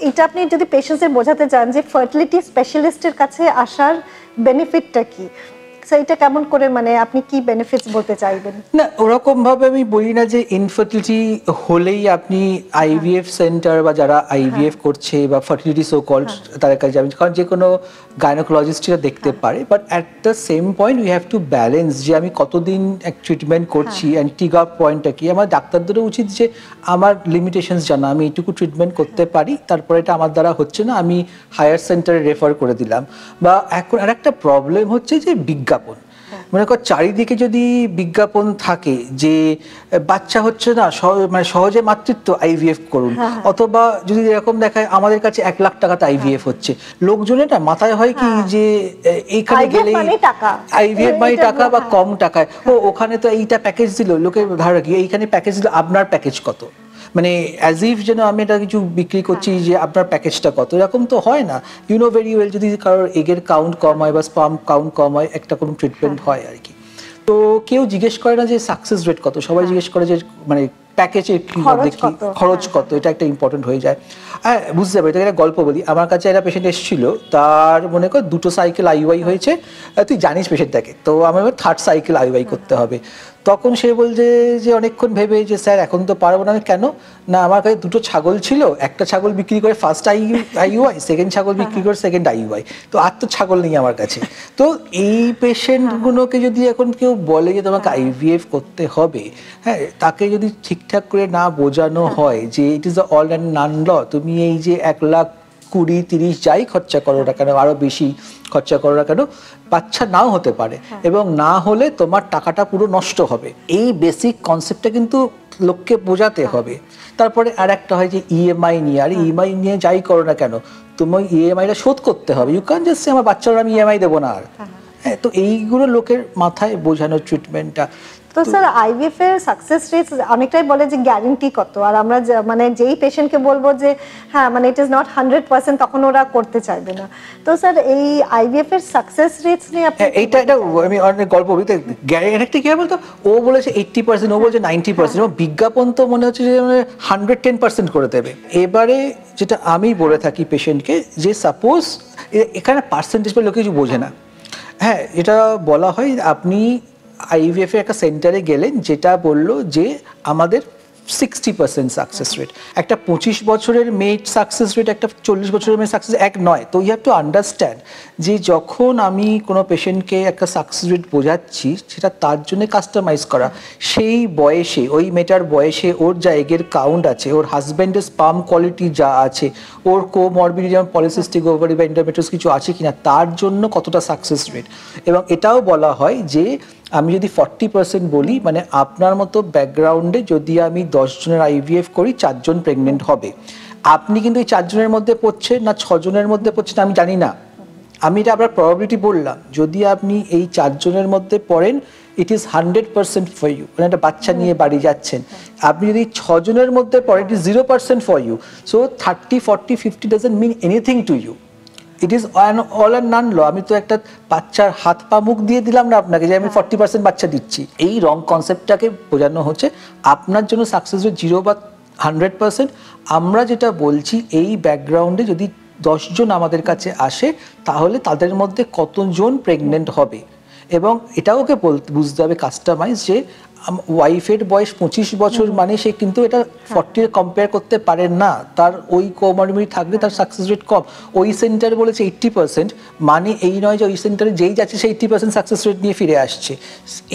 এটা আপনি যদি পেশেন্টদের বোঝাতে চান যে ফার্টিলিটি স্পেশালিস্টের কাছে আসার বেনিফিটটা কি, সেইটা কেমন করে, মানে আপনি কি বেনিফিটস বলতে চাইবেন? না, ওরকম ভাবে আমি বলি না যে ইনফার্টিলিটি হলেই আপনি আইভিএফ সেন্টার বা যারা আইভিএফ করছে বা ফার্টিলিটি সো কল্ড তাদের কাছে যাবেন, কারণ যে কোনো গাইনোকোলজিস্টরা দেখতে পারে। But at the same point we have to balance যে আমি কতদিন এক ট্রিটমেন্ট করছি অ্যান্ড টিক আপ পয়েন্টটা কি। আমার ডাক্তারদেরও উচিত যে আমার লিমিটেশনস জানা, আমি এইটুকু ট্রিটমেন্ট করতে পারি, তারপরে এটা আমার দ্বারা হচ্ছে না, আমি হায়ার সেন্টারে রেফার করে দিলাম। বা এখন আর একটা প্রবলেম হচ্ছে যে বিজ্ঞাপন, মনে কর চারিদিকে যদি বিজ্ঞাপন থাকে যে বাচ্চা হচ্ছে না, মানে সহজে মাতৃত্ব, আইভিএফ করুন, অথবা যদি এরকম দেখায় আমাদের কাছে 1 লাখ টাকাতে আইভিএফ হচ্ছে, লোকজনের না মাথায় হয় কি যে এইখানে গেলে আইভিএফ মানে টাকা বা কম টাকায়, ওখানে তো এইটা প্যাকেজ দিল, লোকের ধারা কি এইখানে প্যাকেজ দিল, আপনার প্যাকেজ কত, মানে অ্যাজ ইফ যেন আমি এটা কিছু বিক্রি করছি যে আপনার প্যাকেজটা কত। এরকম তো হয় না। ইউ নো ভেরি ওয়েল, যদি কারোর এগের কাউন্ট কম হয় বা স্পার্ম কাউন্ট কম হয়, একটা কোনো ট্রিটমেন্ট হয় আর কি। তো কেউ জিজ্ঞেস করে না যে সাকসেস রেট কত, সবাই জিজ্ঞেস করে যে মানে প্যাকেজের কি খরচ কত, এটা একটা ইম্পর্টেন্ট হয়ে যায়। হ্যাঁ, বুঝতে পারি। এটা একটা গল্প বলি। আমার কাছে একটা পেশেন্ট এসেছিল, তার মনে কর 2টো সাইকেল আইওয়াই হয়েছে, তুই জানিস পেশেন্টটাকে, তো আমার 3rd সাইকেল আইওয়াই করতে হবে। তখন সে বলছে যে অনেকক্ষণ ভেবে যে স্যার এখন তো পারবো না। কেন না, আমার কাছে 2টো ছাগল ছিল, একটা ছাগল বিক্রি করে ফার্স্ট আইওয়াই, সেকেন্ড ছাগল বিক্রি করে সেকেন্ড আইওয়াই, তো আর তো ছাগল নেই আমার কাছে। তো এই পেশেন্টগুলোকে যদি এখন কেউ বলে যে তোমাকে আইভিএফ করতে হবে, হ্যাঁ, তাকে যদি ঠিকঠাক করে না বোঝানো হয় যে it is the all and none law, তুমি এই যে 1,20,30 যাই খরচা করো না কেন, আরো বেশি খরচা করো না কেন, বাচ্চা নাও হতে পারে, এবং না হলে তোমার টাকাটা পুরো নষ্ট হবে। এই বেসিক কনসেপ্টটা কিন্তু লোককে বোঝাতে হবে। তারপরে আর একটা হয় যে ইএমআই নিয়ে, আর ইএমআই নিয়ে যাই করো না কেন, তুমি ইএমআইটা শোধ করতে হবে। ইউ ক্যান জাস্ট সে আমার বাচ্চারা আমি ইএমআই দেবো না আর। হ্যাঁ, তো এইগুলো লোকের মাথায় বোঝানোর ট্রিটমেন্টটা। তো স্যার আইভিএফ এর সাকসেস রেট অনেকটাই বলে যে গ্যারান্টি কত, আর আমরা মানে যেই পেশেন্টকে বলবো যে হ্যাঁ মানে ইট ইজ নট 100%, তখন ওরা করতে চাইবে না। তো স্যার এই আইভিএফ এর সাকসেস রেটস নিয়ে আপনি এটা আমি অনেক গল্প বলতে গ্যারান্টি কি বলতো, ও বলেছে 80%, ও বলছে 90%, এবং বিজ্ঞাপন তো মনে হচ্ছে যে 110% করে দেবে। এবারে যেটা আমি বলে থাকি পেশেন্টকে যে সাপোজ এখানে পার্সেন্টেজ বা লোক কিছু বোঝে না। হ্যাঁ, এটা বলা হয় আপনি আইভিএফ এর একটা সেন্টারে গেলেন, যেটা বললো যে আমাদের 60% সাকসেস রেট। একটা 25 বছরের মেয়ের সাকসেস রেট একটা 40 বছরের মেয়ের সাকসেস এক নয়। তো ইউ হ্যাভ টু আন্ডারস্ট্যান্ড যে যখন আমি কোনো পেশেন্টকে একটা সাকসেস রেট বোঝাচ্ছি, সেটা তার জন্য কাস্টমাইজ করা। সেই বয়সে, ওই মেয়েটার বয়সে ওর যা এগের কাউন্ট আছে, ওর হাজব্যান্ডের স্পার্ম কোয়ালিটি যা আছে, ওর কোমরবিডিটি যেমন পলিসিস্টিক ওভারি বা এন্ডোমেট্রিওসিস কিছু আছে কিনা, তার জন্য কতটা সাকসেস রেট। এবং এটাও বলা হয় যে আমি যদি 40% বলি, মানে আপনার মতো ব্যাকগ্রাউন্ডে যদি আমি 10 জনের আইভিএফ করি, 4 জন প্রেগনেন্ট হবে। আপনি কিন্তু এই 4 জনের মধ্যে পড়ছে না 6 জনের মধ্যে পড়ছে না আমি জানি না, আমি এটা আপনার প্রবাবিলিটি বললাম। যদি আপনি এই 4 জনের মধ্যে পড়েন, ইট ইজ 100% ফর ইউ, মানে একটা বাচ্চা নিয়ে বাড়ি যাচ্ছেন। আপনি যদি 6 জনের মধ্যে পড়েন, it is 0% for you. So 30, 40, 50 doesn't mean anything to you. It is all and none law. আমি তো একটা বাচ্চার হাত পা মুখ দিয়ে দিলাম না আপনাকে যে আমি 40% বাচ্চা দিচ্ছি। এই রং কনসেপ্টটাকে বোঝানো হচ্ছে। আপনার জন্য সাকসেস রেট 0 বা 100%। আমরা যেটা বলছি, এই ব্যাকগ্রাউন্ডে যদি 10 জন আমাদের কাছে আসে, তাহলে তাদের মধ্যে কতজন প্রেগনেন্ট হবে, এবং এটাও ওকে বুঝতে হবে কাস্টমাইজ যে ওয়াইফের বয়স 25 বছর, মানে সে কিন্তু এটা 40 কম্পেয়ার করতে পারেন না। তার ওই কোমরবিডিটি থাকলে তার সাকসেস রেট কম। ওই সেন্টার বলেছে 80%, মানে এই নয় যে ওই সেন্টারে যেই যাচ্ছে সে 80% সাকসেস রেট নিয়ে ফিরে আসছে।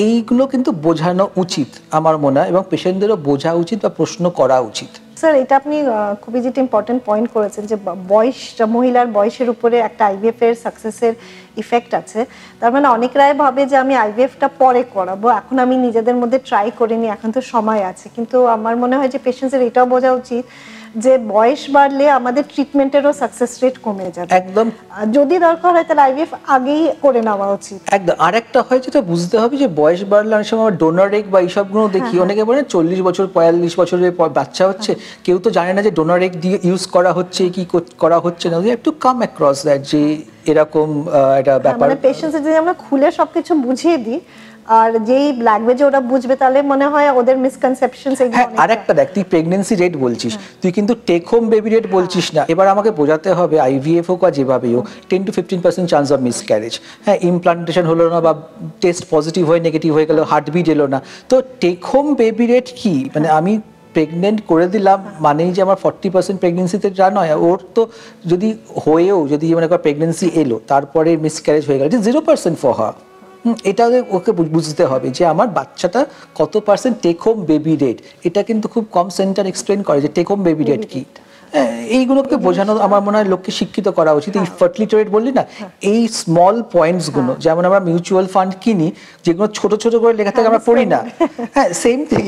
এইগুলো কিন্তু বোঝানো উচিত আমার মনে হয়, এবং পেশেন্টদেরও বোঝা উচিত বা প্রশ্ন করা উচিত। স্যার এটা আপনি খুবই যেটা ইম্পর্টেন্ট পয়েন্ট করেছেন যে বয়স, মহিলার বয়সের উপরে একটা আইভিএফ এর সাকসেসের ইফেক্ট আছে। তার মানে অনেকরাই ভাবে যে আমি আইভিএফটা পরে করাবো, এখন আমি নিজেদের মধ্যে ট্রাই করিনি, এখন তো সময় আছে। কিন্তু আমার মনে হয় যে পেশেন্টসের এটাও বোঝা উচিত যে বয়স বাড়লে আমাদের ট্রিটমেন্টেরও সাকসেস রেট কমে যাবে। একদম, যদি দরকার হয় তাহলে আইভিএফ আগেই করে নেওয়া উচিত। একদম। আরেকটা হয় যেটা বুঝতে হবে যে বয়স বাড়লে অনেক সময় ডোনার এগ বা এইসবগুলো দেখি, অনেকে বলে 40 বছর 45 বছরের বাচ্চা হচ্ছে, কেউ তো জানে না যে ডোনার এগ দিয়ে ইউজ করা হচ্ছে কি করা হচ্ছে না। একটু কাম অ্যাক্রস দ্যাট যে এরকম একটা ব্যাপার। মানে পেশেন্টস যদি আমরা খুলে সবকিছু বুঝিয়ে দিই, আর যেই ল্যাঙ্গুয়েজে ওরা বুঝবে তাহলে মনে হয় ওদের মিসকনসেপশনস হ্যাঁ আরেকটা দেখ, তুই প্রেগনেন্সি রেট বলছিস, তুই কিন্তু টেক হোম বেবি রেট বলছিস না। এবার আমাকে বোঝাতে হবে আইভিএফ হোক বা যেভাবেই হোক 10 to 15% চান্স অফ মিসক্যারেজ। হ্যাঁ, ইমপ্লান্টেশন হলো না বা টেস্ট পজিটিভ হয়ে নেগেটিভ হয়ে গেল, হার্টবিট এলো না, তো টেক হোম বেবি রেট কি? মানে আমি প্রেগনেন্ট করে দিলাম মানেই যে আমার 40% প্রেগনেন্সিতে যা নয়, ওর তো যদি হয়েও যদি মানে প্রেগনেন্সি এলো তারপরে মিসক্যারেজ হয়ে গেল, 0% ফর হার। এটা ওকে বুঝতে হবে যে আমার বাচ্চাটা কত percent take home baby rate. এটা কিন্তু খুব কম সেন্টার এক্সপ্লেন করে যে টেক হোম বেবি রেট কি। এইগুলোকে বোঝানো আমার মনে হয় লোককে শিক্ষিত করা উচিত। এই ফার্টিলিটি রেট বললি না, এই স্মল পয়েন্টস গুলো, যেমন আমরা মিউচুয়াল ফান্ড কিনি যেগুলো ছোট ছোট করে লেখা থাকে আমরা পড়ি না, হ্যাঁ সেম থিং।